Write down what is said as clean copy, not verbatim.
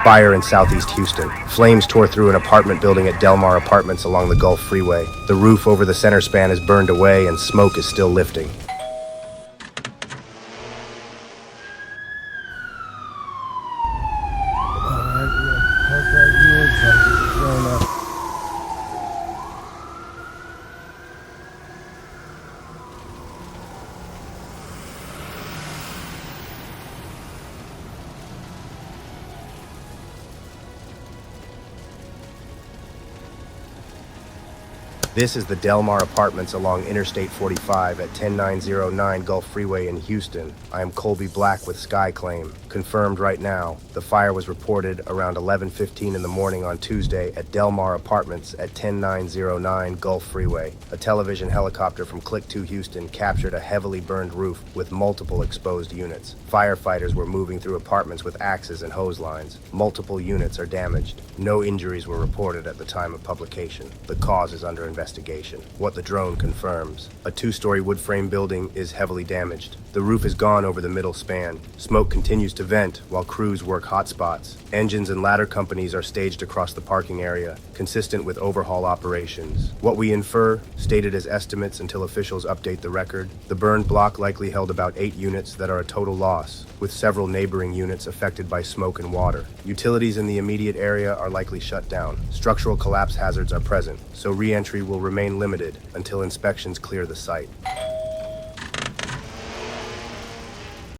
Fire in southeast Houston. Flames tore through an apartment building at Del Mar Apartments along the Gulf Freeway. The roof over the center span is burned away and smoke is still lifting. This is the Del Mar Apartments along Interstate 45 at 10909 Gulf Freeway in Houston. I am Colby Black with SkyClaim. Confirmed right now. The fire was reported around 11:15 in the morning on Tuesday at Del Mar Apartments at 10909 Gulf Freeway. A television helicopter from Click 2 Houston captured a heavily burned roof with multiple exposed units. Firefighters were moving through apartments with axes and hose lines. Multiple units are damaged. No injuries were reported at the time of publication. The cause is under investigation. What the drone confirms: a two-story wood frame building is heavily damaged. The roof is gone over the middle span. Smoke continues to vent while crews work hotspots. Engines and ladder companies are staged across the parking area, consistent with overhaul operations. What we infer, stated as estimates until officials update the record, the burned block likely held about 8 units that are a total loss, with several neighboring units affected by smoke and water. Utilities in the immediate area are likely shut down. Structural collapse hazards are present, so re-entry will remain limited until inspections clear the site.